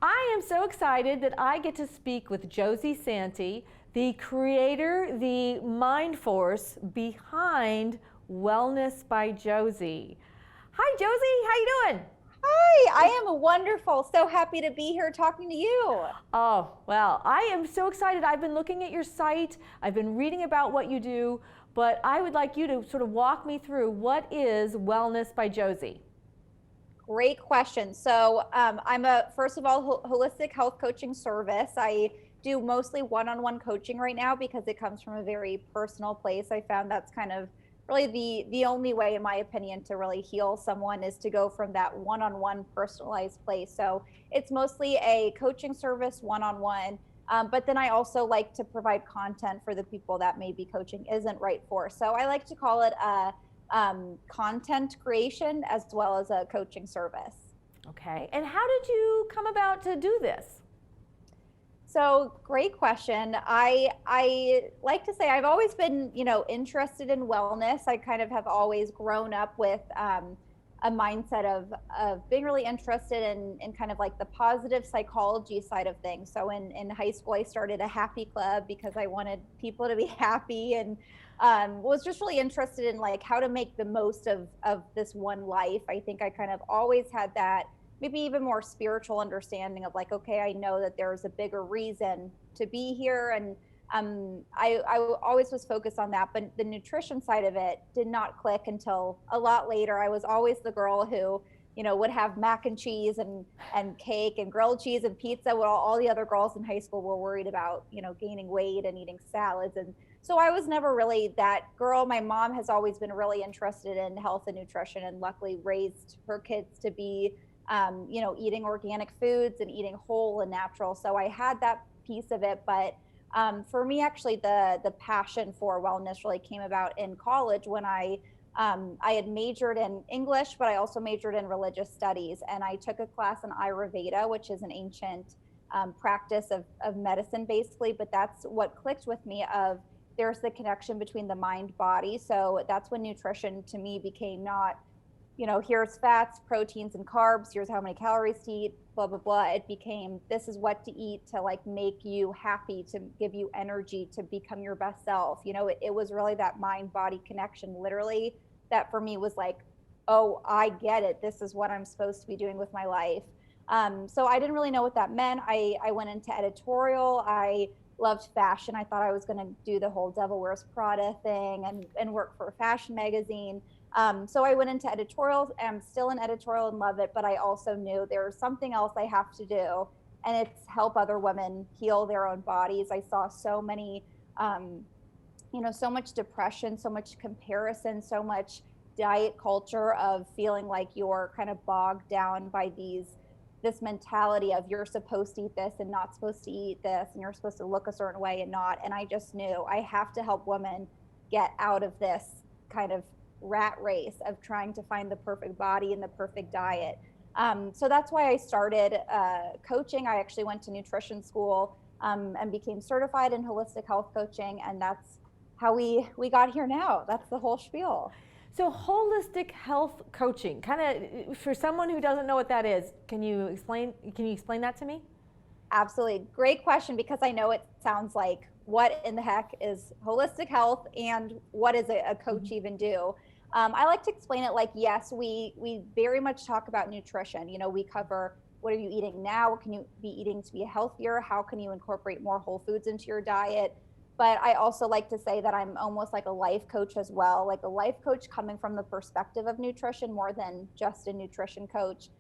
I am so excited that I get to speak with Josie Santee, the creator, the mind force behind Wellness by Josie. Hi, Josie. How you doing? Hi, I am wonderful. So happy to be here talking to you. Oh, well, I am so excited. I've been looking at your site. I've been reading about what you do, but I would like you to sort of walk me through what is Wellness by Josie. Great question. So, I'm a first of all holistic health coaching service. I do mostly one-on-one coaching right now because it comes from a very personal place. I found that's kind of really the only way, in my opinion, to really heal someone is to go from that one-on-one personalized place. So it's mostly a coaching service one-on-one. But then I also like to provide content for the people that maybe coaching isn't right for. So I like to call it a content creation as well as a coaching service. Okay. And how did you come about to do this? So great question. I like to say I've always been, interested in wellness. I kind of have always grown up with a mindset of being really interested in kind of like the positive psychology side of things. So in high school, I started a happy club because I wanted people to be happy and was just really interested in like how to make the most of this one life. I think I kind of always had that maybe even more spiritual understanding of like, okay, I know that there's a bigger reason to be here. And I always was focused on that, but the nutrition side of it did not click until a lot later. I was always the girl who, would have mac and cheese and cake and grilled cheese and pizza, while all the other girls in high school were worried about, gaining weight and eating salads. And so I was never really that girl. My mom has always been really interested in health and nutrition and luckily raised her kids to be eating organic foods and eating whole and natural. So I had that piece of it. But for me, actually, the passion for wellness really came about in college when I had majored in English, but I also majored in religious studies. And I took a class in Ayurveda, which is an ancient practice of medicine, basically. But that's what clicked with me of there's the connection between the mind body. So that's when nutrition to me became not here's fats, proteins, and carbs. Here's how many calories to eat, blah, blah, blah. It became, this is what to eat to like make you happy, to give you energy, to become your best self. It was really that mind body connection, literally, that for me was like, oh, I get it. This is what I'm supposed to be doing with my life. So I didn't really know what that meant. I went into editorial. I loved fashion. I thought I was going to do the whole Devil Wears Prada thing and work for a fashion magazine. So I went into editorial. I'm still in editorial and love it, but I also knew there's something else I have to do, and it's help other women heal their own bodies. I saw so many, so much depression, so much comparison, so much diet culture of feeling like you're kind of bogged down by this mentality of you're supposed to eat this and not supposed to eat this, and you're supposed to look a certain way and not. And I just knew I have to help women get out of this kind of rat race of trying to find the perfect body and the perfect diet. So that's why I started coaching. I actually went to nutrition school and became certified in holistic health coaching, and that's how we got here now. That's the whole spiel. So holistic health coaching, kind of for someone who doesn't know what that is, can you explain that to me? Absolutely. Great question, because I know it sounds like what in the heck is holistic health and what does a coach even do? I like to explain it like, yes, we very much talk about nutrition. We cover what are you eating now? What can you be eating to be healthier? How can you incorporate more whole foods into your diet? But I also like to say that I'm almost like a life coach as well, like a life coach coming from the perspective of nutrition more than just a nutrition coach.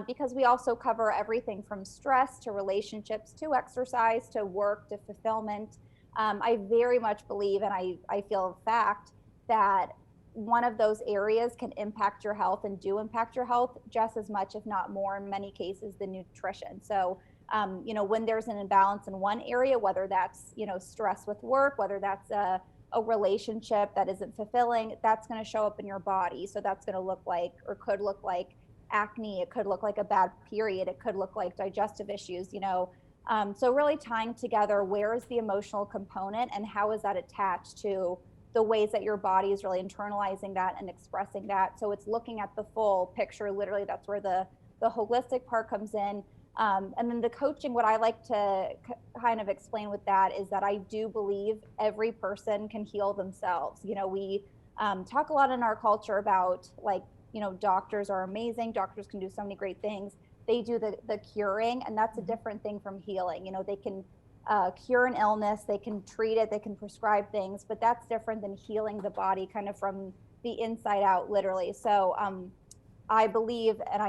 Because we also cover everything from stress to relationships to exercise to work to fulfillment. I very much believe, and I feel fact, that one of those areas can impact your health and do impact your health just as much, if not more, in many cases, than nutrition. So, when there's an imbalance in one area, whether that's, stress with work, whether that's a relationship that isn't fulfilling, that's going to show up in your body. So that's going to look like, or could look like, acne. It could look like a bad period. It could look like digestive issues, So really tying together where is the emotional component and how is that attached to the ways that your body is really internalizing that and expressing that. So it's looking at the full picture. Literally, that's where the holistic part comes in. And then the coaching, what I like to kind of explain with that is that I do believe every person can heal themselves. We talk a lot in our culture about, like, doctors are amazing. Doctors can do so many great things. They do the curing, and that's a different thing from healing. They can cure an illness, they can treat it, they can prescribe things, but that's different than healing the body kind of from the inside out, literally. So I believe, and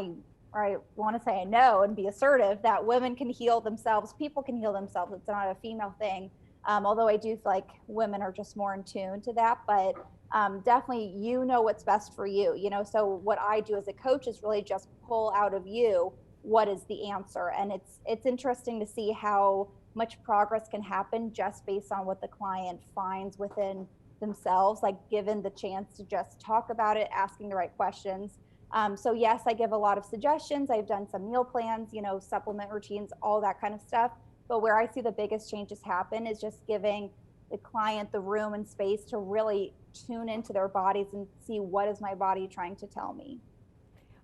I want to say I know and be assertive, that women can heal themselves. People can heal themselves. It's not a female thing. Although I do feel like women are just more in tune to that. But definitely, what's best for you. So what I do as a coach is really just pull out of you what is the answer. And it's interesting to see how much progress can happen just based on what the client finds within themselves, like given the chance to just talk about it, asking the right questions. So yes, I give a lot of suggestions. I've done some meal plans, supplement routines, all that kind of stuff. But where I see the biggest changes happen is just giving the client the room and space to really tune into their bodies and see, what is my body trying to tell me?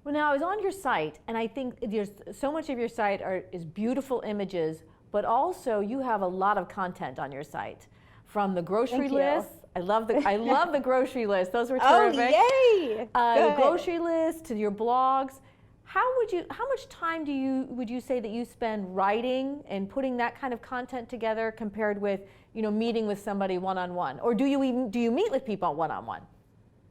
Well, now I was on your site, and I think there's so much of your site is beautiful images, but also you have a lot of content on your site, from the grocery list. I love the grocery list. Those were terrific. Oh, yay! The grocery list, to your blogs. How much time would you say that you spend writing and putting that kind of content together compared with, meeting with somebody one-on-one? Or do you meet with people one-on-one?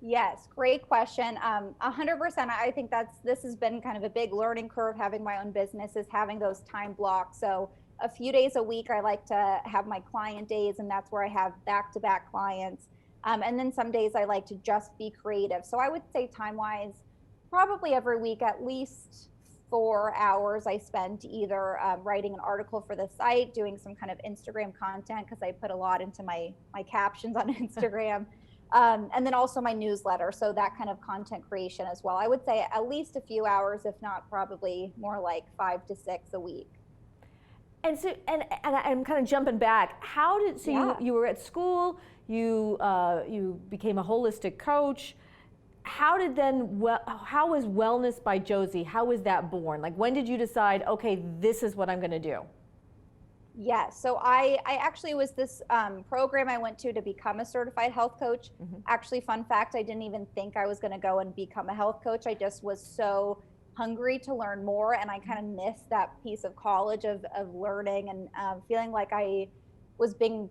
Yes, great question. 100%. I think this has been kind of a big learning curve, having my own business, is having those time blocks. So a few days a week, I like to have my client days, and that's where I have back-to-back clients. And then some days I like to just be creative. So I would say time-wise, probably every week, at least 4 hours I spend either writing an article for the site, doing some kind of Instagram content, because I put a lot into my captions on Instagram, and then also my newsletter. So that kind of content creation as well. I would say at least a few hours, if not probably more like 5 to 6 a week. And so, and I'm kind of jumping back. You were at school, you became a holistic coach. How was Wellness by Josie? How was that born? Like, when did you decide, okay, this is what I'm going to do? Yes. So I actually was this program I went to become a certified health coach. Actually, fun fact, I didn't even think I was going to go and become a health coach. I just was so hungry to learn more, and I kind of missed that piece of college of learning and feeling like I was being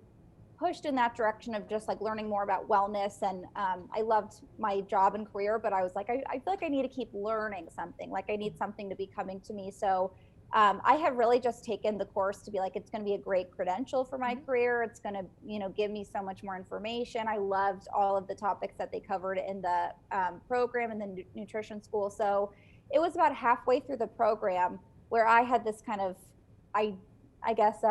pushed in that direction of just like learning more about wellness. And I loved my job and career, but I was like, I feel like I need to keep learning something. Like, I need something to be coming to me. So I have really just taken the course to be like, it's going to be a great credential for my career. It's going to, give me so much more information. I loved all of the topics that they covered in the program and the nutrition school. So it was about halfway through the program where I had this kind of, I guess,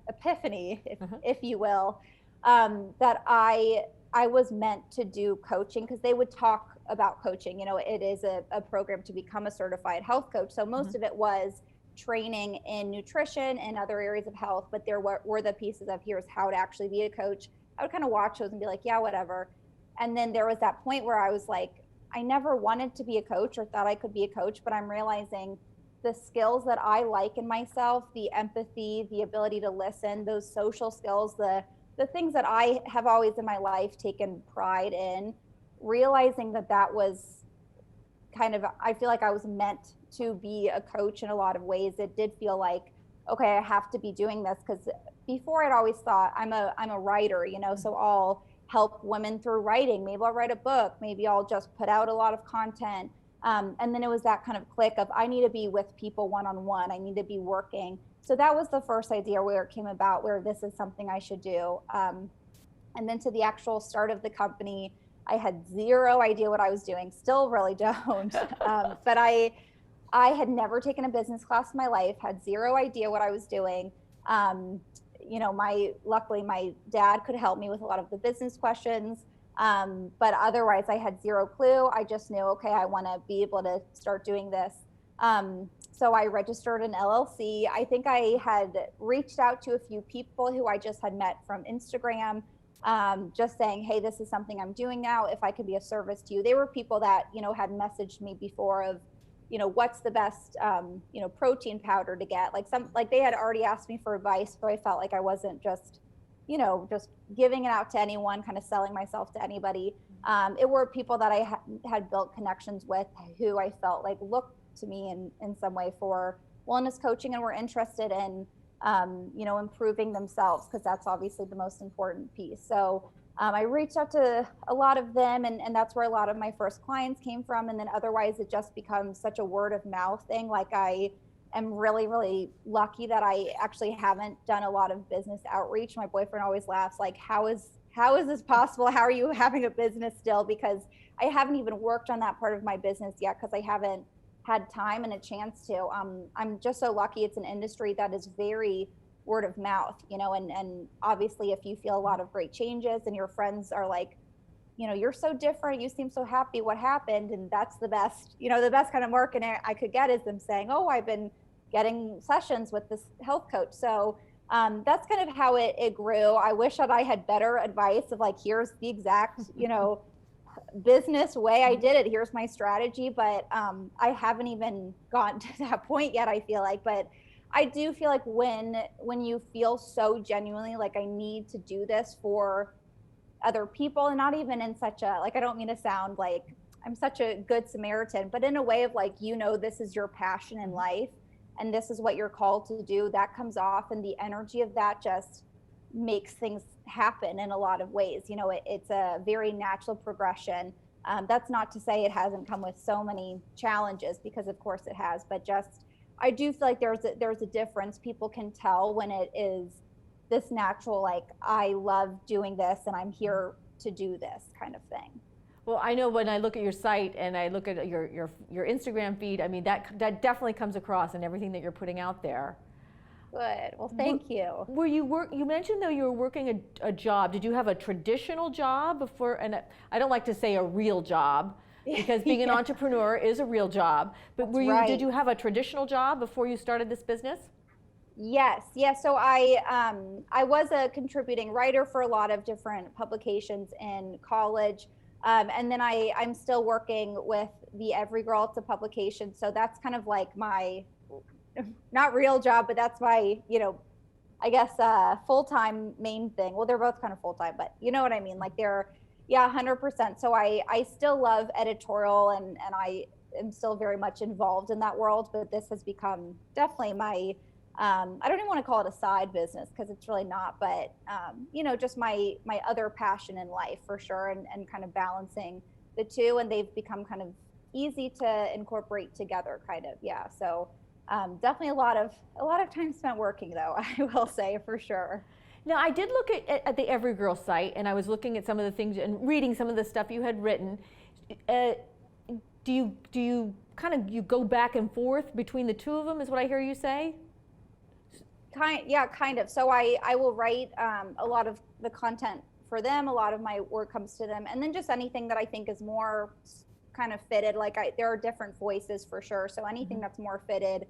epiphany, if you will, that I was meant to do coaching, because they would talk about coaching. It is a program to become a certified health coach. So most of it was training in nutrition and other areas of health, but there were the pieces of, here's how to actually be a coach. I would kind of watch those and be like, yeah, whatever. And then there was that point where I was like, I never wanted to be a coach or thought I could be a coach, but I'm realizing the skills that I like in myself, the empathy, the ability to listen, those social skills, the things that I have always in my life taken pride in, realizing that was kind of, I feel like I was meant to be a coach in a lot of ways. It did feel like, okay, I have to be doing this, because before I'd always thought I'm a writer, so I'll help women through writing. Maybe I'll write a book. Maybe I'll just put out a lot of content. And then it was that kind of click of, I need to be with people one-on-one. I need to be working. So that was the first idea where it came about, where this is something I should do. And then to the actual start of the company, I had zero idea what I was doing. Still really don't. But I had never taken a business class in my life, had zero idea what I was doing. Luckily my dad could help me with a lot of the business questions. But otherwise I had zero clue. I just knew, okay, I want to be able to start doing this. So I registered an LLC. I think I had reached out to a few people who I just had met from Instagram, just saying, hey, this is something I'm doing now. If I could be of service to you. They were people that, had messaged me before of, what's the best, protein powder to get. Like they had already asked me for advice, so I felt like I wasn't just, just giving it out to anyone, kind of selling myself to anybody. It were people that I had built connections with who I felt like looked to me in some way for wellness coaching and were interested in, improving themselves, because that's obviously the most important piece. So I reached out to a lot of them, and that's where a lot of my first clients came from. And then otherwise, it just becomes such a word of mouth thing. Like I am really, really lucky that I actually haven't done a lot of business outreach. My boyfriend always laughs, like, how is this possible? How are you having a business still? Because I haven't even worked on that part of my business yet, because I haven't had time and a chance to. I'm just so lucky. It's an industry that is very word of mouth, and obviously if you feel a lot of great changes and your friends are like, you're so different, you seem so happy, what happened? And that's the best, the best kind of marketing I could get is them saying, oh, I've been getting sessions with this health coach. So that's kind of how it grew. I wish that I had better advice of like, here's the exact, business way I did it. Here's my strategy. But I haven't even gotten to that point yet, I feel like. But I do feel like when you feel so genuinely like I need to do this for other people, and not even in such a, like, I don't mean to sound like I'm such a good Samaritan, but in a way of like, this is your passion in life and this is what you're called to do, that comes off, and the energy of that just makes things happen in a lot of ways. It's a very natural progression. That's not to say it hasn't come with so many challenges, because of course it has, but just, I do feel like there's a difference. People can tell when it is this natural, like, I love doing this and I'm here to do this kind of thing. Well, I know when I look at your site and I look at your Instagram feed, I mean, that definitely comes across in everything that you're putting out there. Good. Well, thank you. You mentioned though you were working a job. Did you have a traditional job before? And I don't like to say a real job, because being an entrepreneur is a real job. But did you have a traditional job before you started this business? Yes. So I was a contributing writer for a lot of different publications in college. And then I'm still working with the Every Girl. It's a publication. So that's kind of like my, not real job, but that's my, I guess, full-time main thing. Well, they're both kind of full-time, but you know what I mean? Like 100%. So I still love editorial, and I am still very much involved in that world, but this has become definitely my, I don't even want to call it a side business, because it's really not, but just my other passion in life for sure, and kind of balancing the two, and they've become kind of easy to incorporate together, kind of. Yeah. So definitely a lot of time spent working, though, I will say, for sure. Now, I did look at the Every Girl site, and I was looking at some of the things and reading some of the stuff you had written. Do you kind of go back and forth between the two of them, is what I hear you say? Kind of. So I will write a lot of the content for them. A lot of my work comes to them, and then just anything that I think is more kind of fitted. Like there are different voices for sure. So anything that's more fitted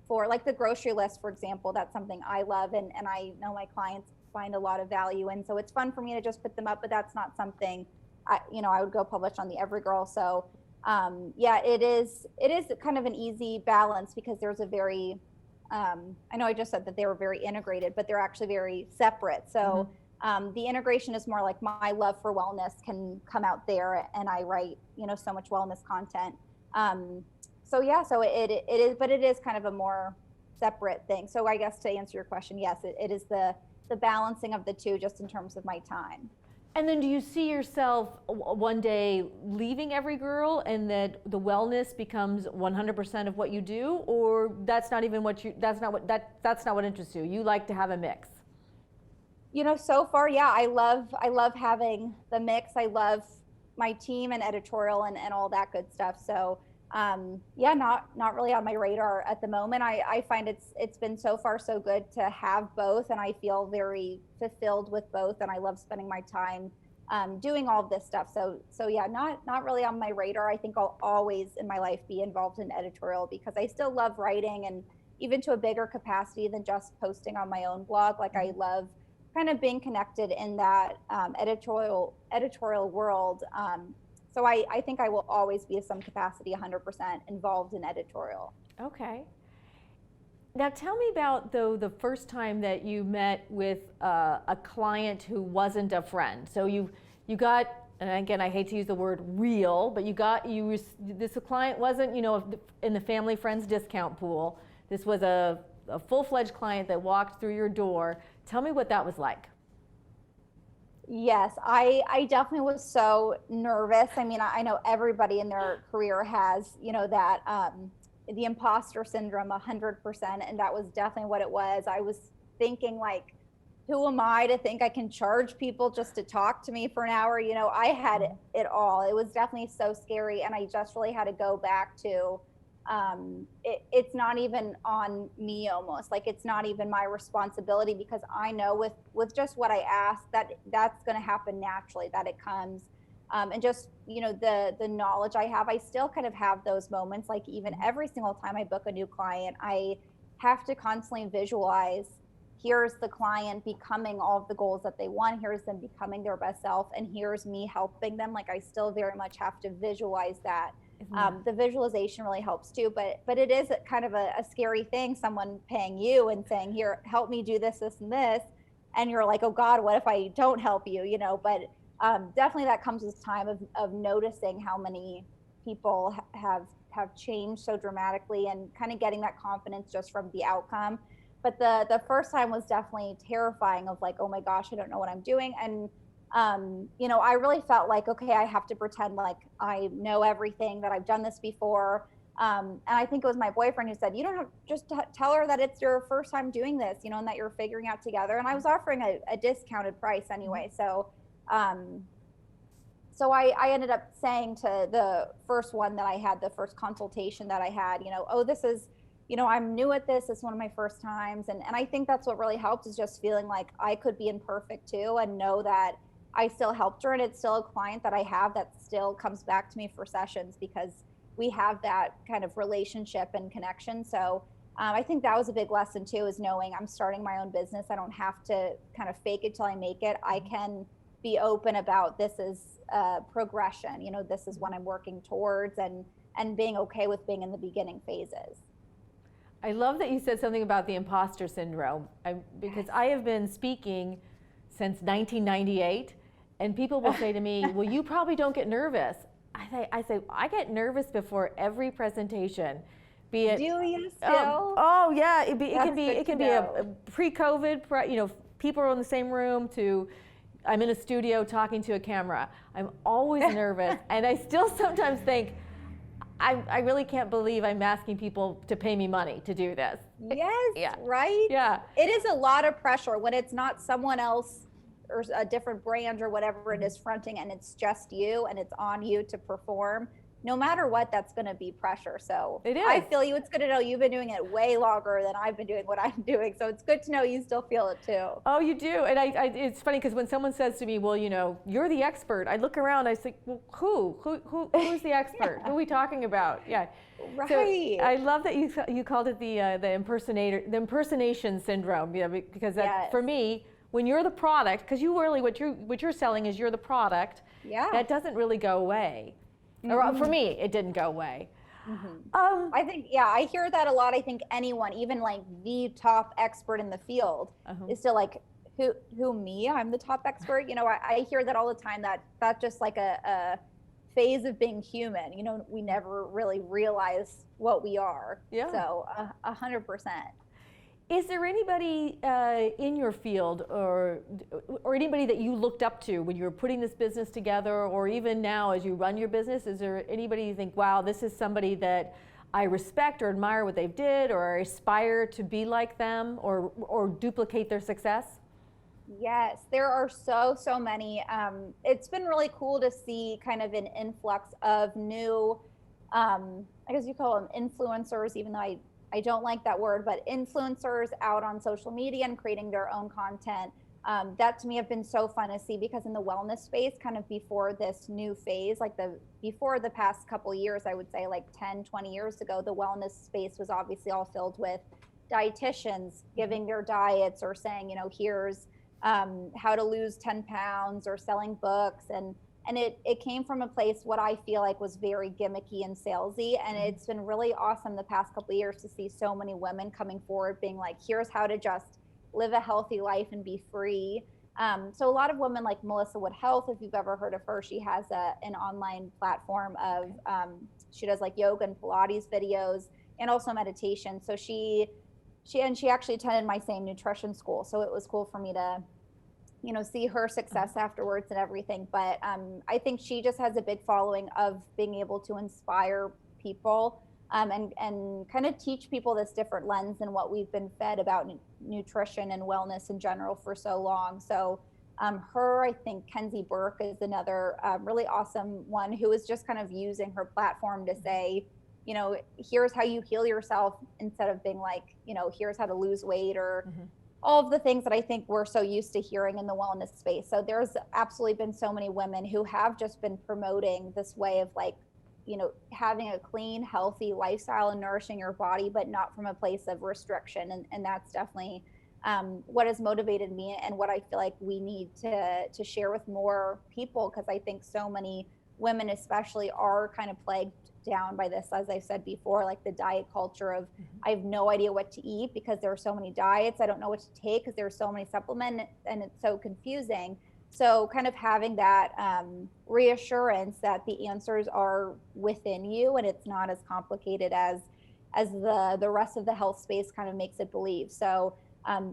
for, like the grocery list, for example, that's something I love, and I know my clients find a lot of value in. So it's fun for me to just put them up, but that's not something I would go publish on the Every Girl. So it is kind of an easy balance, because there's a very, I know I just said that they were very integrated, but they're actually very separate. So the integration is more like my love for wellness can come out there, and I write, so much wellness content. So it is, but it is kind of a more separate thing. So I guess to answer your question, yes, it is the balancing of the two, just in terms of my time. And then do you see yourself one day leaving Every Girl, and that the wellness becomes 100% of what you do, or that's not what interests you? You like to have a mix. So far, yeah, I love having the mix. I love my team and editorial and all that good stuff. So not really on my radar at the moment. I find it's been so far so good to have both, and I feel very fulfilled with both, and I love spending my time doing all of this stuff. So yeah, not really on my radar. I think I'll always in my life be involved in editorial, because I still love writing, and even to a bigger capacity than just posting on my own blog. Like I love kind of being connected in that editorial world. So I think I will always be, in some capacity, 100% involved in editorial. Okay. Now tell me about, though, the first time that you met with a client who wasn't a friend. So you got, and again, I hate to use the word real, but this client wasn't, in the family friends discount pool. This was a full-fledged client that walked through your door. Tell me what that was like. Yes, I definitely was so nervous. I mean, I know everybody in their career has, that the imposter syndrome 100%, and that was definitely what it was. I was thinking, like, who am I to think I can charge people just to talk to me for an hour? I had it all. It was definitely so scary, and I just really had to go back to it's not even on me, almost like it's not even my responsibility, because I know with just what I ask, that's going to happen naturally, that it comes. And just, the knowledge I have, I still kind of have those moments. Like, even every single time I book a new client, I have to constantly visualize, here's the client becoming all of the goals that they want, here's them becoming their best self, and here's me helping them. Like, I still very much have to visualize that. The visualization really helps too, but it is kind of a scary thing, someone paying you and saying, here, help me do this, this, and this. And you're like, oh God, what if I don't help you? But definitely that comes with time of noticing how many people have changed so dramatically, and kind of getting that confidence just from the outcome. But the first time was definitely terrifying, of like, oh my gosh, I don't know what I'm doing. And I really felt like, okay, I have to pretend like I know everything, that I've done this before. And I think it was my boyfriend who said, you don't have, just tell her that it's your first time doing this, and that you're figuring out together. And I was offering a discounted price anyway. So, I ended up saying to the first one that I had, the first consultation that I had, oh, this is, I'm new at this. It's one of my first times. And I think that's what really helped, is just feeling like I could be imperfect too, and know that I still helped her, and it's still a client that I have that still comes back to me for sessions, because we have that kind of relationship and connection. So I think that was a big lesson too, is knowing I'm starting my own business. I don't have to kind of fake it till I make it. I can be open about, this is progression. This is what I'm working towards, and being okay with being in the beginning phases. I love that you said something about the imposter syndrome, because I have been speaking since 1998, and people will say to me, well, you probably don't get nervous. I say, I get nervous before every presentation. Be it, do you still? Oh yeah, it can be a pre-COVID, people are in the same room, to I'm in a studio talking to a camera. I'm always nervous, and I still sometimes think, I really can't believe I'm asking people to pay me money to do this. Yes, yeah. Right? Yeah. It is a lot of pressure when it's not someone else or a different brand or whatever it is fronting, and it's just you, and it's on you to perform. No matter what, that's going to be pressure. So it is. I feel you. It's good to know you've been doing it way longer than I've been doing what I'm doing. So it's good to know you still feel it too. Oh, you do. And it's funny, because when someone says to me, well, you're the expert, I look around, I say, well, who's the expert? Who are we talking about? Yeah. Right. So I love that you called it the impersonation syndrome, because that, for me, when you're the product, because what you're selling is you're the product. Yeah. That doesn't really go away. Or for me, it didn't go away. I think, I hear that a lot. I think anyone, even like the top expert in the field, is still like, who me? I'm the top expert. I hear that all the time, that's just like a phase of being human. We never really realize what we are. Yeah. So 100%. Is there anybody in your field or anybody that you looked up to when you were putting this business together, or even now as you run your business? Is there anybody you think, wow, this is somebody that I respect or admire what they've did, or aspire to be like them, or duplicate their success? Yes, there are so many. It's been really cool to see kind of an influx of new, I guess you call them influencers, even though I don't like that word, but influencers out on social media and creating their own content. That to me have been so fun to see, because in the wellness space, kind of before this new phase, like before the past couple of years, I would say like 10, 20 years ago, the wellness space was obviously all filled with dietitians giving their diets, or saying, here's how to lose 10 pounds, or selling books. And it came from a place what I feel like was very gimmicky and salesy. And it's been really awesome the past couple of years to see so many women coming forward being like, here's how to just live a healthy life and be free. So a lot of women like Melissa Wood Health, if you've ever heard of her, she has an online platform of, she does like yoga and Pilates videos and also meditation. So she actually attended my same nutrition school. So it was cool for me to, see her success afterwards and everything. But I think she just has a big following of being able to inspire people and kind of teach people this different lens than what we've been fed about nutrition and wellness in general for so long. So I think Kenzie Burke is another really awesome one who is just kind of using her platform to say, here's how you heal yourself, instead of being like, here's how to lose weight or all of the things that I think we're so used to hearing in the wellness space. So there's absolutely been so many women who have just been promoting this way of like, having a clean, healthy lifestyle and nourishing your body, but not from a place of restriction. And that's definitely what has motivated me and what I feel like we need to share with more people, because I think so many women especially are kind of plagued down by this, as I said before, like the diet culture of I have no idea what to eat because there are so many diets. I don't know what to take because there are so many supplements and it's so confusing. So kind of having that reassurance that the answers are within you and it's not as complicated as the rest of the health space kind of makes it believe. So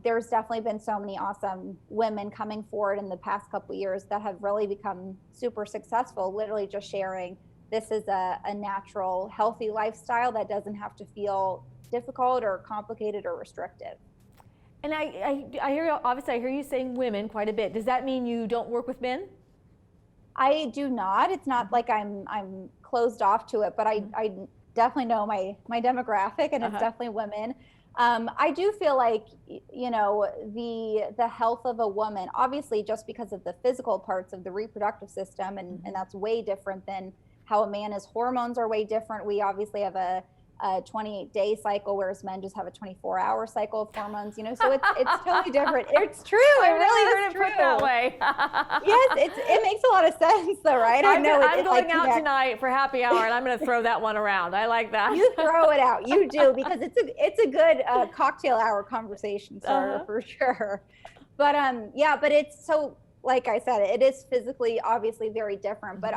there's definitely been so many awesome women coming forward in the past couple of years that have really become super successful, literally just sharing this is a natural, healthy lifestyle that doesn't have to feel difficult or complicated or restrictive. And I hear, obviously I hear you saying women quite a bit. Does that mean you don't work with men? I do not. It's not like I'm closed off to it, but I definitely know my demographic, and it's definitely women. I do feel like, the health of a woman, obviously just because of the physical parts of the reproductive system, and that's way different than how a man is. Hormones are way different. We obviously have a 28-day cycle, whereas men just have a 24-hour cycle of hormones, so it's totally different. It's true. It really is true. Put that way. Yes, it makes a lot of sense though, right? I'm going out tonight for happy hour, and I'm going to throw that one around. I like that. You throw it out. You do, because it's a good cocktail hour conversation starter for sure. But but it's so, like I said, it is physically obviously very different, but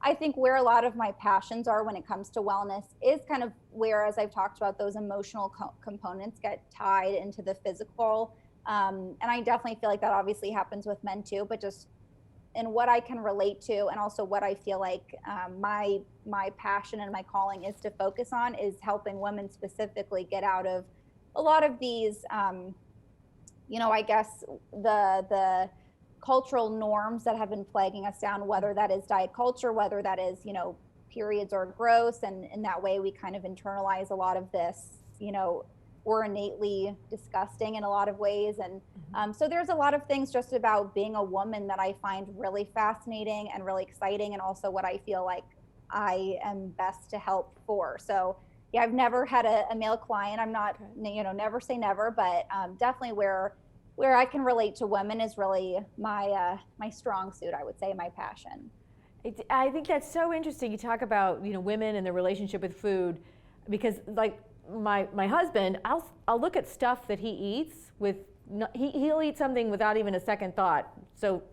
I think where a lot of my passions are when it comes to wellness is kind of where, as I've talked about, those emotional components get tied into the physical. And I definitely feel like that obviously happens with men too, but just in what I can relate to, and also what I feel like my passion and my calling is to focus on, is helping women specifically get out of a lot of these, I guess the cultural norms that have been plaguing us down, whether that is diet culture, whether that is, periods are gross. And in that way, we kind of internalize a lot of this, we're innately disgusting in a lot of ways. And so there's a lot of things just about being a woman that I find really fascinating and really exciting. And also what I feel like I am best to help for. So yeah, I've never had a male client. I'm not, never say never, but definitely where I can relate to women is really my strong suit, I would say, my passion. I think that's so interesting. You talk about, women and their relationship with food, because like my husband, I'll look at stuff that he eats he'll eat something without even a second thought. So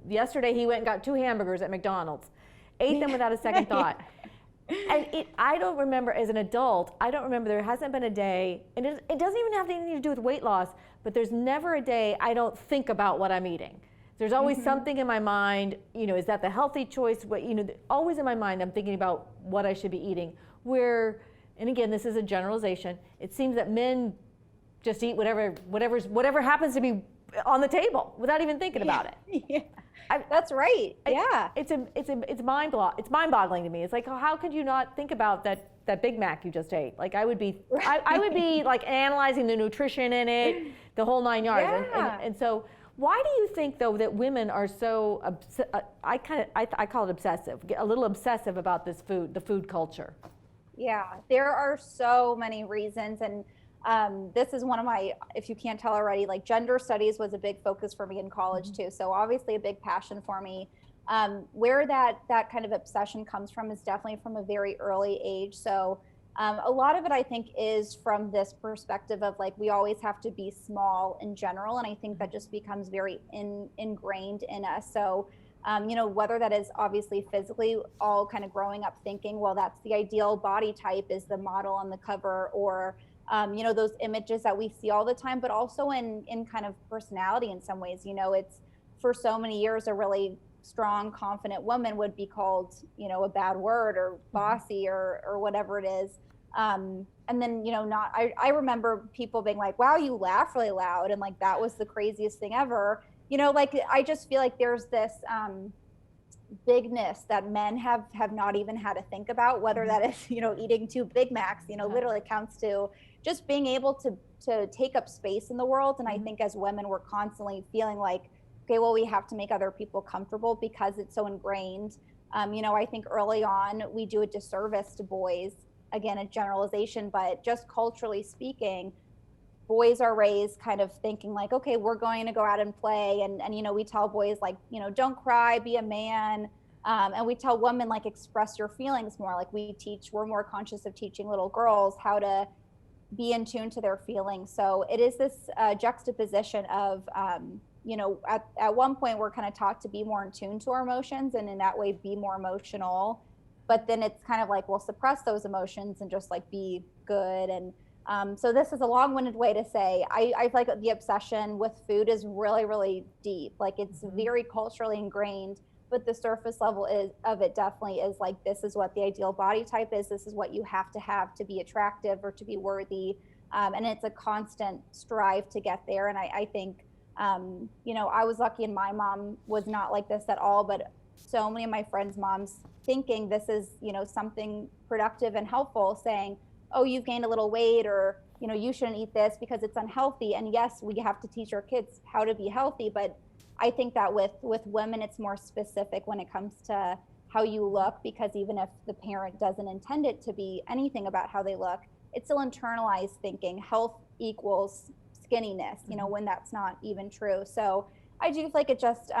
yesterday he went and got 2 hamburgers at McDonald's, ate them without a second thought. And I don't remember, as an adult, there hasn't been a day, and it doesn't even have anything to do with weight loss, but there's never a day I don't think about what I'm eating. There's always something in my mind, is that the healthy choice? Always in my mind, I'm thinking about what I should be eating. And again, this is a generalization, it seems that men just eat whatever happens to be on the table without even thinking about it. Yeah. That's right. Yeah. It's mind-boggling to me. It's like, how could you not think about that Big Mac you just ate? Like I would be like analyzing the nutrition in it, the whole 9 yards. Yeah. And so why do you think though that women are so I call it obsessive, a little obsessive about the food culture? Yeah, there are so many reasons. And this is one of my, if you can't tell already, like gender studies was a big focus for me in college too. So obviously a big passion for me. Where that kind of obsession comes from is definitely from a very early age. So a lot of it, I think, is from this perspective of like we always have to be small in general, and I think that just becomes very ingrained in us. So whether that is obviously physically, all kind of growing up thinking, well, that's the ideal body type is the model on the cover, or those images that we see all the time, but also in kind of personality in some ways. It's for so many years a really strong, confident woman would be called, a bad word or bossy or whatever it is. And then, I remember people being like, wow, you laugh really loud. And like, that was the craziest thing ever. Like, I just feel like there's this, bigness that men have not even had to think about, whether that is, eating 2 Big Macs, literally counts to just being able to take up space in the world. And I think as women, we're constantly feeling like, okay, well, we have to make other people comfortable because it's so ingrained. I think early on we do a disservice to boys, again, a generalization, but just culturally speaking, boys are raised kind of thinking like, okay, we're going to go out and play. And we tell boys like, don't cry, be a man. And we tell women like, express your feelings more. Like we're more conscious of teaching little girls how to be in tune to their feelings. So it is this juxtaposition of, at one point we're kind of taught to be more in tune to our emotions and in that way be more emotional, but then it's kind of like, we'll suppress those emotions and just like be good. And so this is a long-winded way to say, I feel like the obsession with food is really, really deep. Like it's very culturally ingrained, but the surface level of it definitely is like, this is what the ideal body type is. This is what you have to be attractive or to be worthy. And it's a constant strive to get there. And I think, I was lucky and my mom was not like this at all, but so many of my friends' moms thinking this is, something productive and helpful, saying, oh, you've gained a little weight, or, you shouldn't eat this because it's unhealthy. And yes, we have to teach our kids how to be healthy, but I think that with women, it's more specific when it comes to how you look, because even if the parent doesn't intend it to be anything about how they look, it's still internalized thinking health equals skinniness, when that's not even true. So I do feel like it's just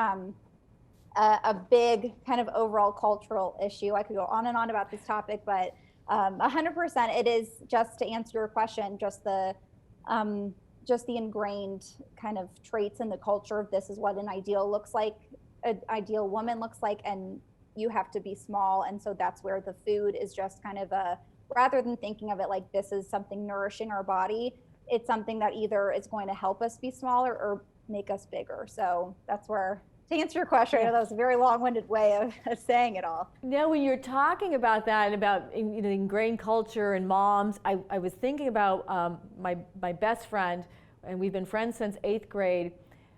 a big kind of overall cultural issue. I could go on and on about this topic, but 100% it is, just to answer your question, just the ingrained kind of traits in the culture of this is what an ideal looks like, an ideal woman looks like, and you have to be small. And so that's where the food is just kind of rather than thinking of it like this is something nourishing our body, it's something that either is going to help us be smaller or make us bigger. So that's where, to answer your question, I know that was a very long-winded way of saying it all. Now, when you're talking about that and about ingrained culture and moms, I was thinking about my best friend, and we've been friends since 8th grade.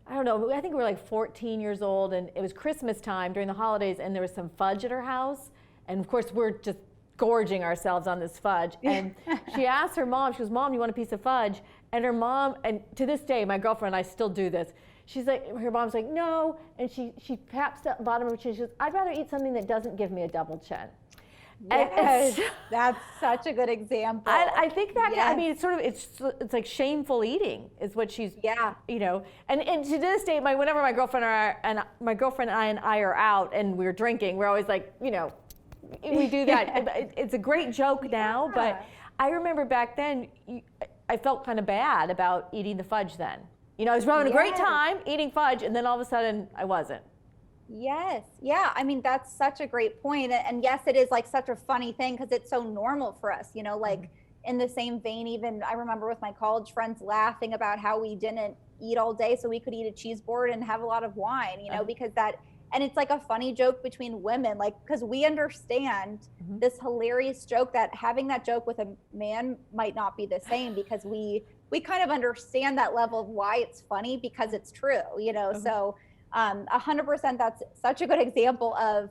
I don't know, I think we were like 14 years old, and it was Christmas time during the holidays, and there was some fudge at her house, and of course we're just gorging ourselves on this fudge. And she asked her mom, she goes, Mom, you want a piece of fudge? And her mom, and to this day, my girlfriend and I still do this, she's like, her mom's like, no, and she taps the bottom of her chin, she goes, I'd rather eat something that doesn't give me a double chin. Yes, that's such a good example. I think that, I mean, it's sort of, it's like shameful eating is what she's, and to this day, whenever my girlfriend and I are out and we're drinking, we're always like, we do that. It's a great joke now, but I remember back then, I felt kind of bad about eating the fudge then. I was having a great time eating fudge, and then all of a sudden I wasn't. Yes. Yeah. I mean, that's such a great point. And yes, it is like such a funny thing because it's so normal for us, like in the same vein, even I remember with my college friends laughing about how we didn't eat all day so we could eat a cheese board and have a lot of wine, because that, and it's like a funny joke between women, like, because we understand this hilarious joke that having that joke with a man might not be the same, because we kind of understand that level of why it's funny because it's true, so 100%, that's such a good example of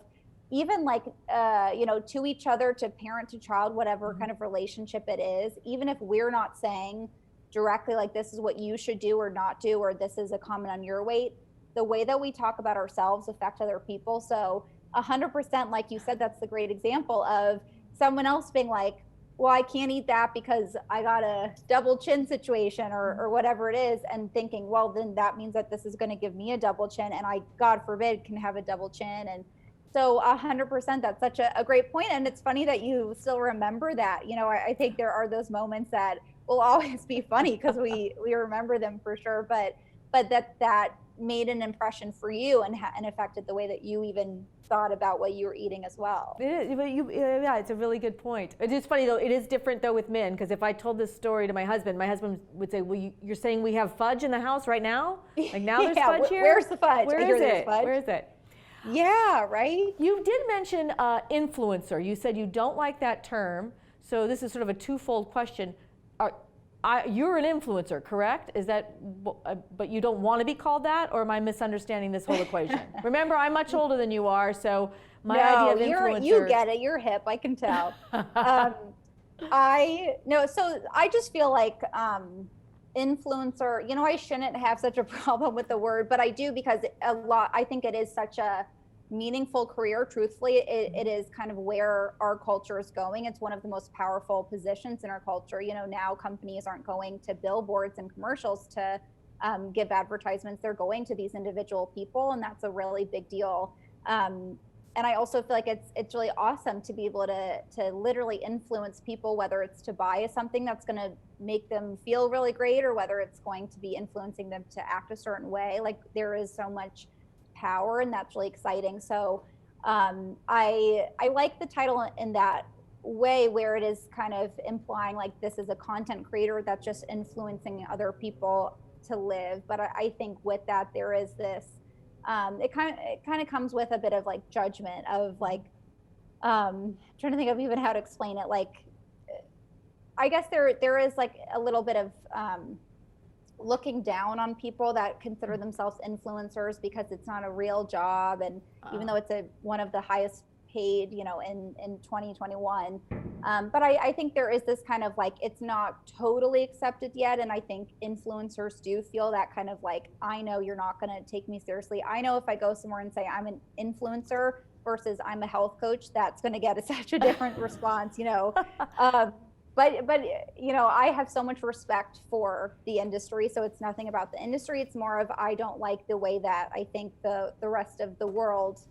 even like, to each other, to parent to child, whatever kind of relationship it is, even if we're not saying directly like this is what you should do or not do, or this is a comment on your weight, the way that we talk about ourselves affect other people. So 100%, like you said, that's the great example of someone else being like, well, I can't eat that because I got a double chin situation or whatever it is, and thinking, well, then that means that this is going to give me a double chin, and I, God forbid, can have a double chin. And so 100%, that's such a great point. And it's funny that you still remember that. You know, I think there are those moments that will always be funny because we remember them for sure, but that made an impression for you and affected the way that you even thought about what you were eating as well. It is, but yeah, it's a really good point. It is funny though. It is different though with men, because if I told this story to my husband would say, "Well, you're saying we have fudge in the house right now? Like now there's Yeah, fudge here? Where's the fudge? Where is it? Where is it?" Yeah, right. You did mention influencer. You said you don't like that term. So this is sort of a twofold question. You're an influencer, correct? Is that, but you don't want to be called that, or am I misunderstanding this whole equation? Remember, I'm much older than you are, so my idea of influencer. You get it. You're hip. I can tell. So I just feel like influencer. You know, I shouldn't have such a problem with the word, but I do, because I think it is such a meaningful career. Truthfully, it is kind of where our culture is going. It's one of the most powerful positions in our culture. You know, now companies aren't going to billboards and commercials to give advertisements. They're going to these individual people, and that's a really big deal. And I also feel like it's really awesome to be able to literally influence people, whether it's to buy something that's going to make them feel really great, or whether it's going to be influencing them to act a certain way. Like, there is so much power, and that's really exciting. So I like the title in that way, where it is kind of implying like this is a content creator that's just influencing other people to live. But I think with that, there is this it kind of comes with a bit of like judgment of like trying to think of even how to explain it. Like, I guess there is like a little bit of looking down on people that consider themselves influencers, because it's not a real job, and even though it's one of the highest paid, you know, in 2021, but I think there is this kind of like, it's not totally accepted yet, and I think influencers do feel that kind of like, I know you're not going to take me seriously. I know if I go somewhere and say I'm an influencer versus I'm a health coach, that's going to get such a different response, you know. But you know, I have so much respect for the industry, so it's nothing about the industry. It's more of, I don't like the way that I think the rest of the world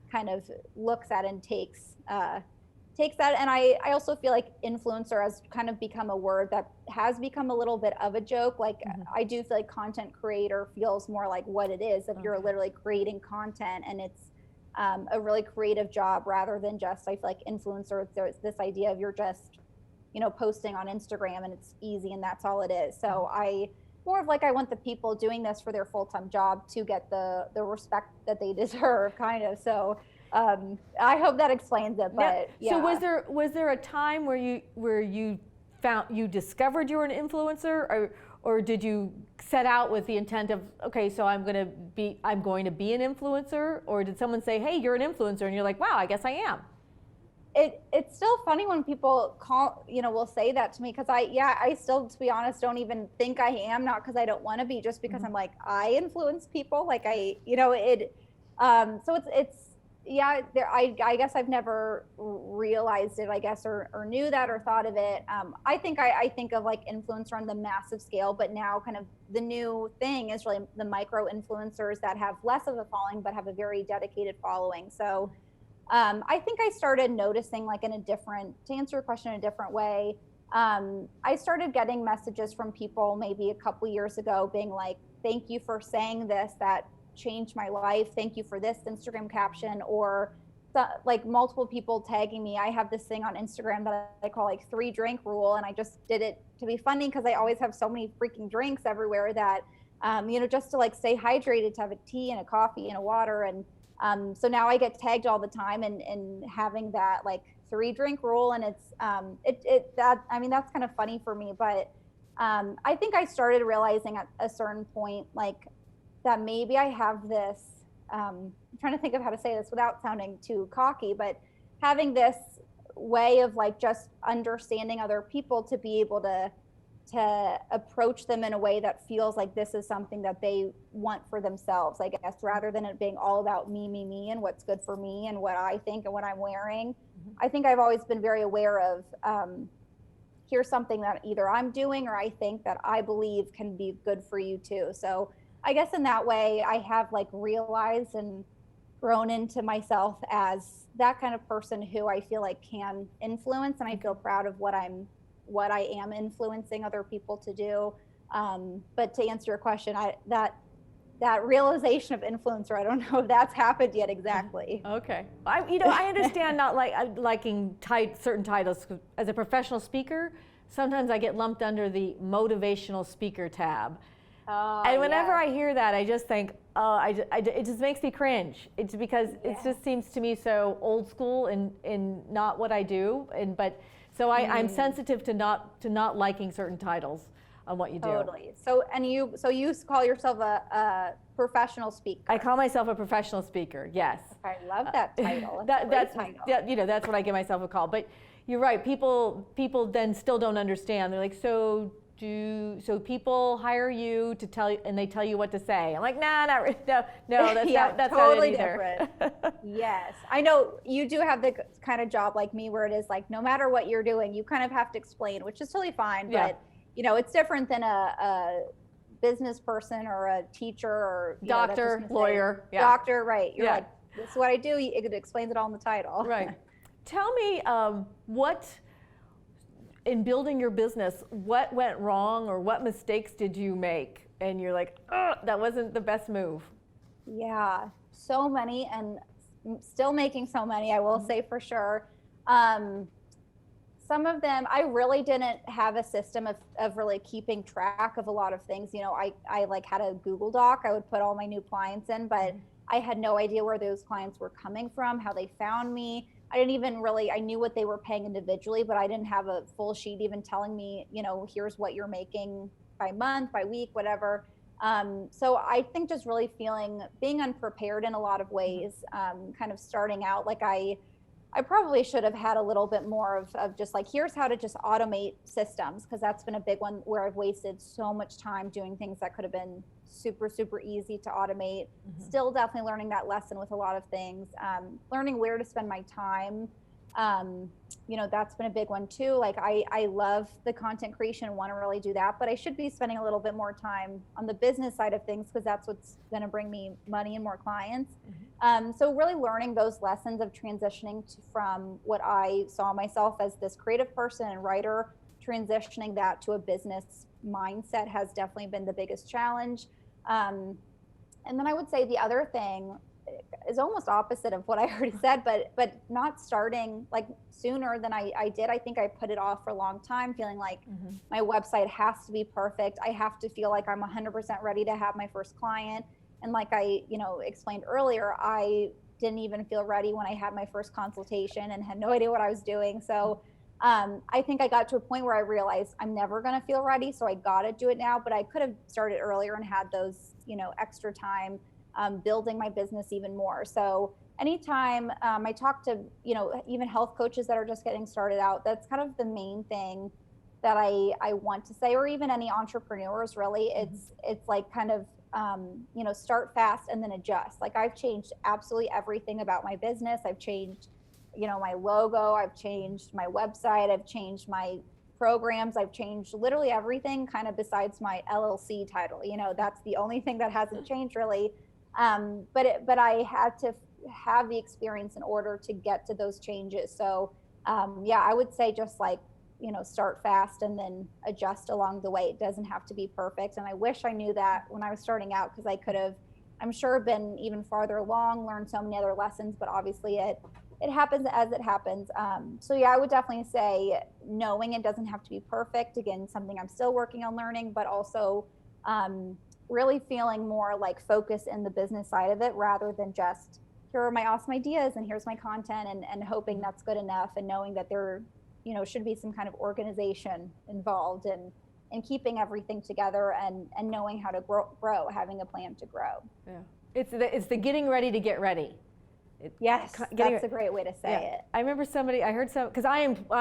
kind of looks at and takes that. And I also feel like influencer has kind of become a word that has become a little bit of a joke. Like, I do feel like content creator feels more like what it is, if you're literally creating content, and it's a really creative job, rather than just, I feel like influencer, there's this idea of you're just, you know, posting on Instagram and it's easy and that's all it is. So I want the people doing this for their full-time job to get the respect that they deserve, kind of. So I hope that explains it. But yeah. So was there a time where you discovered you were an influencer, or did you set out with the intent of, okay, so I'm going to be an influencer, or did someone say, hey, you're an influencer, and you're like, wow, I guess I am? It's still funny when people will say that to me, because I still, to be honest, don't even think I am, not because I don't want to be, just because I'm like, I influence people, like so I guess I've never realized it, I guess, or knew that, or thought of it. I think of like influencer on the massive scale, but now kind of the new thing is really the micro influencers that have less of a following but have a very dedicated following. So I think I started noticing, like, to answer your question in a different way, I started getting messages from people maybe a couple years ago being like, thank you for saying this, that changed my life. Thank you for this Instagram caption, or like multiple people tagging me. I have this thing on Instagram that I call like 3 drink rule. And I just did it to be funny, because I always have so many freaking drinks everywhere that, just to like stay hydrated, to have a tea and a coffee and a water. And so now I get tagged all the time and having that like 3 drink rule. And it's that's kind of funny for me, but I think I started realizing at a certain point, like, that maybe I have this, I'm trying to think of how to say this without sounding too cocky, but having this way of like just understanding other people to be able to approach them in a way that feels like this is something that they want for themselves, I guess, rather than it being all about me, and what's good for me and what I think and what I'm wearing. I think I've always been very aware of here's something that either I'm doing or I think that I believe can be good for you too. So I guess in that way, I have like realized and grown into myself as that kind of person who I feel like can influence, and I feel proud of what I am influencing other people to do. But to answer your question, that realization of influencer, I don't know if that's happened yet exactly. Okay. I understand not liking certain titles. As a professional speaker, sometimes I get lumped under the motivational speaker tab. And whenever I hear that, I just think, it just makes me cringe. It's because it just seems to me so old school and not what I do. So I'm sensitive to not liking certain titles on what you do. Totally. So you call yourself a professional speaker? I call myself a professional speaker. Yes. I love that title. That's what I give myself a call. But you're right. People then still don't understand. They're like, so people hire you to tell you, and they tell you what to say. I'm like, nah, not really. No, that's totally not it different. Yes, I know you do have the kind of job like me where it is like no matter what you're doing, you kind of have to explain, which is totally fine. Yeah. But it's different than a business person or a teacher or doctor, lawyer. Yeah. Doctor, right? You're like, this is what I do. It explains it all in the title. Right. Tell me what. In building your business, what went wrong or what mistakes did you make? And you're like, that wasn't the best move. Yeah, so many, and still making so many, I will say for sure. Some of them, I really didn't have a system of really keeping track of a lot of things. I like had a Google Doc. I would put all my new clients in, but I had no idea where those clients were coming from, how they found me. I knew what they were paying individually, but I didn't have a full sheet even telling me, here's what you're making by month, by week, whatever. So I think just really being unprepared in a lot of ways, kind of starting out, like I probably should have had a little bit more of just like, here's how to just automate systems, because that's been a big one where I've wasted so much time doing things that could have been super, super easy to automate. Still definitely learning that lesson with a lot of things, learning where to spend my time. That's been a big one too. Like I love the content creation and want to really do that, but I should be spending a little bit more time on the business side of things, because that's what's going to bring me money and more clients. So really learning those lessons of transitioning from what I saw myself as this creative person and writer, transitioning that to a business mindset has definitely been the biggest challenge. And then I would say the other thing is almost opposite of what I already said, but not starting like sooner than I did. I think I put it off for a long time, feeling like my website has to be perfect. I have to feel like I'm 100% ready to have my first client. And like I, explained earlier, I didn't even feel ready when I had my first consultation and had no idea what I was doing. So I think I got to a point where I realized I'm never going to feel ready. So I got to do it now, but I could have started earlier and had those, extra time building my business even more. So anytime I talk to, even health coaches that are just getting started out, that's kind of the main thing that I want to say, or even any entrepreneurs really. It's like kind of, start fast and then adjust. Like I've changed absolutely everything about my business. I've changed, my logo, I've changed my website, I've changed my programs, I've changed literally everything kind of besides my LLC title. That's the only thing that hasn't changed really. But I had to have the experience in order to get to those changes. So I would say just like, start fast and then adjust along the way. It doesn't have to be perfect. And I wish I knew that when I was starting out, because I could have, I'm sure, been even farther along, learned so many other lessons, but obviously it happens as it happens. I would definitely say knowing it doesn't have to be perfect. Again, something I'm still working on learning, but also really feeling more like focus in the business side of it rather than just here are my awesome ideas and here's my content and hoping that's good enough, and knowing that there should be some kind of organization involved in keeping everything together and knowing how to grow, having a plan to grow. Yeah, it's the getting ready to get ready. Yes, that's a great way to say it. I remember I heard because I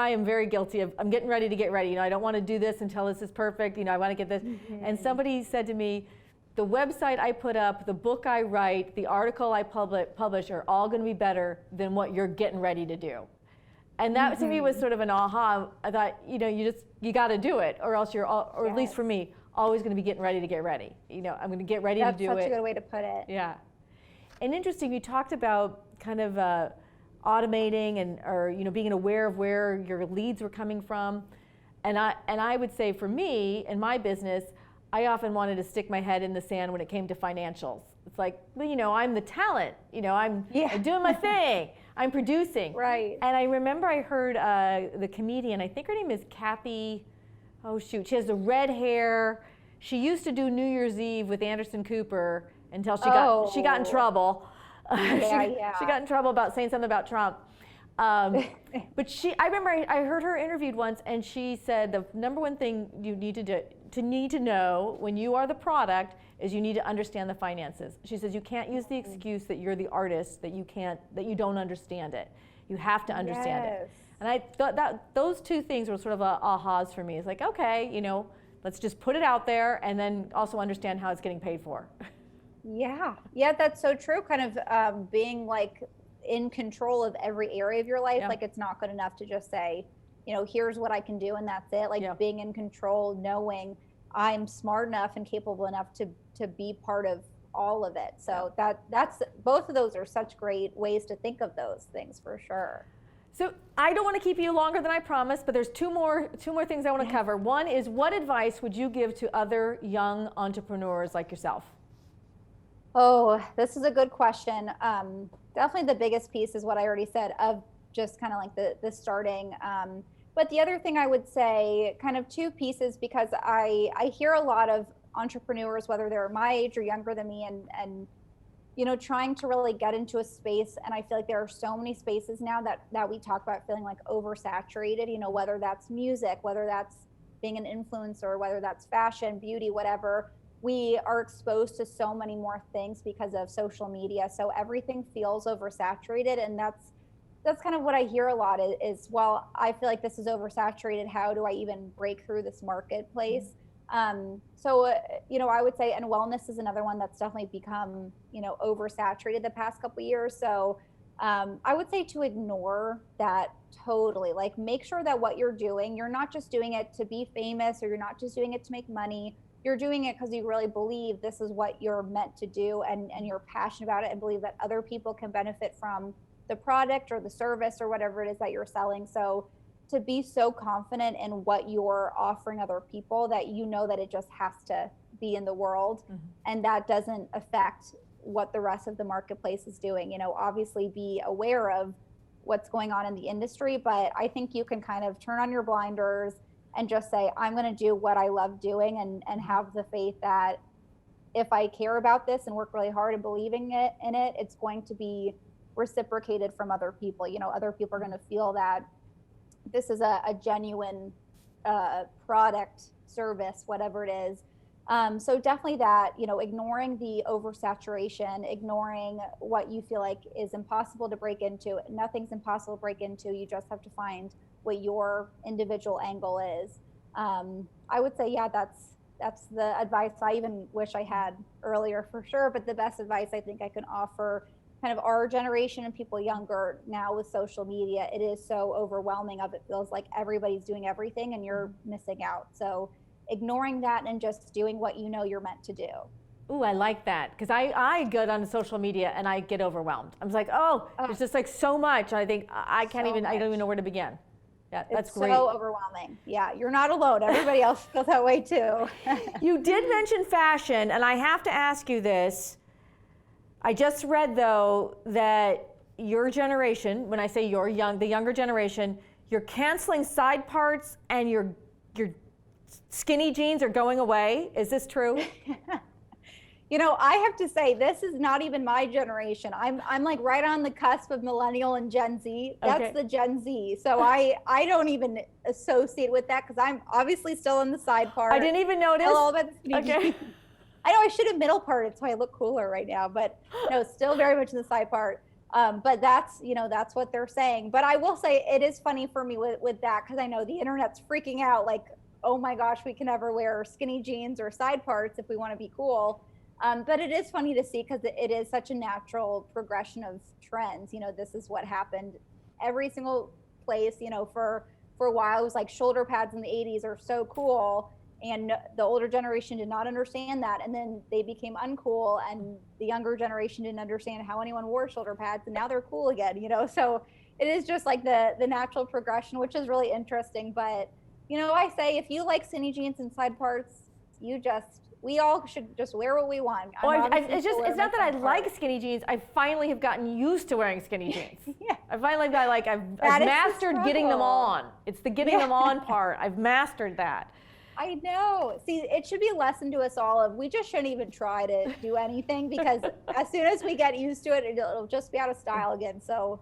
am very guilty of, I'm getting ready to get ready. I don't want to do this until this is perfect. I want to get this. And somebody said to me, the website I put up, the book I write, the article I publish are all going to be better than what you're getting ready to do. And that to me was sort of an aha. I thought, you got to do it, or else or at least for me, always going to be getting ready to get ready. I'm going to get ready to do it. That's such a good way to put it. Yeah. And interesting, you talked about kind of automating or being aware of where your leads were coming from. And I would say for me, in my business, I often wanted to stick my head in the sand when it came to financials. It's like, I'm the talent, I'm doing my thing, I'm producing. Right. And I remember I heard the comedian, I think her name is Kathy, she has the red hair. She used to do New Year's Eve with Anderson Cooper until she got in trouble. She got in trouble about saying something about Trump. But I remember I heard her interviewed once, and she said the number one thing you need to know when you are the product is you need to understand the finances. She says you can't use the excuse that you're the artist, that you don't understand it. You have to understand it. And I thought that those two things were sort of ahas for me. It's like, okay, let's just put it out there, and then also understand how it's getting paid for. Yeah, that's so true. Kind of being like in control of every area of your life. Like it's not good enough to just say, here's what I can do and that's it. Like being in control, knowing I'm smart enough and capable enough to be part of all of it. So that's both of those are such great ways to think of those things for sure. So I don't want to keep you longer than I promised, but there's two more things I want to cover. One is, what advice would you give to other young entrepreneurs like yourself? Oh, this is a good question. Definitely the biggest piece is what I already said of just kind of like the starting. But the other thing I would say, kind of two pieces, because I hear a lot of entrepreneurs, whether they're my age or younger than me, and trying to really get into a space. And I feel like there are so many spaces now that we talk about feeling like oversaturated, whether that's music, whether that's being an influencer, whether that's fashion, beauty, whatever. We are exposed to so many more things because of social media. So everything feels oversaturated. And that's kind of what I hear a lot is, well, I feel like this is oversaturated. How do I even break through this marketplace? So I would say, and wellness is another one that's definitely become, oversaturated the past couple of years. So I would say to ignore that totally. Like, make sure that what you're doing, you're not just doing it to be famous, or you're not just doing it to make money. You're doing it because you really believe this is what you're meant to do, and you're passionate about it, and believe that other people can benefit from the product or the service or whatever it is that you're selling. So to be so confident in what you're offering other people that that it just has to be in the world, and that doesn't affect what the rest of the marketplace is doing. Obviously be aware of what's going on in the industry, but I think you can kind of turn on your blinders and just say, I'm going to do what I love doing, and have the faith that if I care about this and work really hard and believing in it, it's going to be reciprocated from other people. Other people are going to feel that this is a genuine product, service, whatever it is. So definitely that, ignoring the oversaturation, ignoring what you feel like is impossible to break into. Nothing's impossible to break into. You just have to find what your individual angle is. I would say, that's the advice I even wish I had earlier for sure. But the best advice I think I can offer kind of our generation and people younger now with social media, it is so overwhelming it feels like everybody's doing everything and you're missing out. So ignoring that and just doing what you're meant to do. Ooh, I like that, because I get on social media and I get overwhelmed. I'm like, there's just like so much. I think I don't even know where to begin. Yeah, that's great. It's so overwhelming. Yeah, you're not alone. Everybody else feels that way too. You did mention fashion, and I have to ask you this. I just read, though, that your generation, when I say the younger generation, you're canceling side parts and your skinny jeans are going away. Is this true? I have to say, this is not even my generation. I'm like right on the cusp of millennial and Gen Z. That's the Gen Z. So I don't even associate with that, because I'm obviously still in the side part. I didn't even notice. All about the skinny jeans. I know I should have middle parted, so I look cooler right now, but no, still very much in the side part. But that's what they're saying. But I will say it is funny for me with that, because I know the internet's freaking out like, oh my gosh, we can never wear skinny jeans or side parts if we want to be cool. But it is funny to see, because it is such a natural progression of trends. This is what happened every single place, you know, for a while. It was like shoulder pads in the 80s are so cool. And the older generation did not understand that. And then they became uncool, and the younger generation didn't understand how anyone wore shoulder pads, and now they're cool again, you know? So it is just like the natural progression, which is really interesting. But, you know, I say if you like skinny jeans and side parts, we all should just wear what we want. It's not that I like skinny jeans. I finally have gotten used to wearing skinny jeans. Yeah. I've mastered getting them on. It's the getting them on part. I've mastered that. I know. See, it should be a lesson to us all of we just shouldn't even try to do anything, because as soon as we get used to it, it'll just be out of style again. So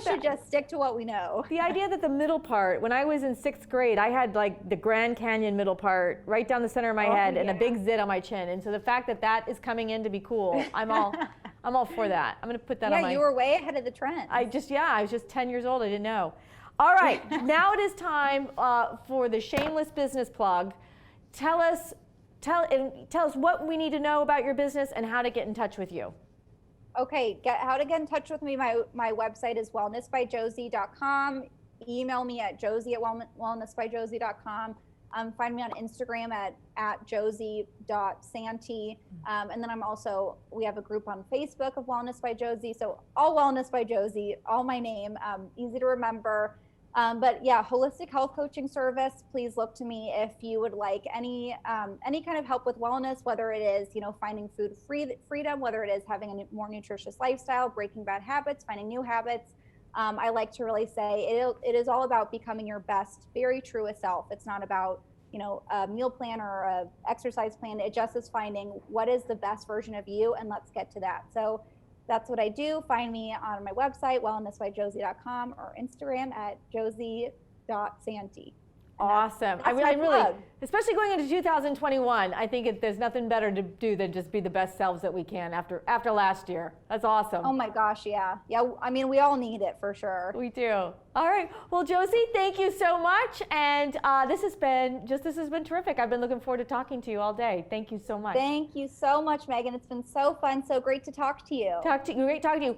should just stick to what we know. The idea that the middle part, when I was in 6th grade, I had like the Grand Canyon middle part right down the center of my head and a big zit on my chin. And so the fact that that is coming in to be cool, I'm all for that. I'm going to put that on my... Yeah, you were way ahead of the trend. I was just 10 years old. I didn't know. All right, now it is time for the shameless business plug. Tell us what we need to know about your business and how to get in touch with you. Okay, how to get in touch with me. My website is wellnessbyjosie.com. Email me at josie@wellnessbyjosie.com. Find me on Instagram at josie.santy. And then we have a group on Facebook of Wellness by Josie. So all Wellness by Josie, all my name, easy to remember. But yeah, holistic health coaching service. Please look to me if you would like any kind of help with wellness, whether it is, you know, finding food freedom, whether it is having a more nutritious lifestyle, breaking bad habits, finding new habits. I like to really say it is all about becoming your best, very truest self. It's not about, you know, a meal plan or a exercise plan. It just is finding what is the best version of you, and let's get to that. So that's what I do. Find me on my website, wellnessbyjosie.com, or Instagram at josie.santy. Awesome. I really, especially going into 2021, I think there's nothing better to do than just be the best selves that we can after last year. That's awesome. Oh my gosh, yeah. Yeah, I mean, we all need it for sure. We do. All right. Well, Josie, thank you so much. And this has been terrific. I've been looking forward to talking to you all day. Thank you so much. Thank you so much, Megan. It's been so fun. So great to talk to you. Great talking to you.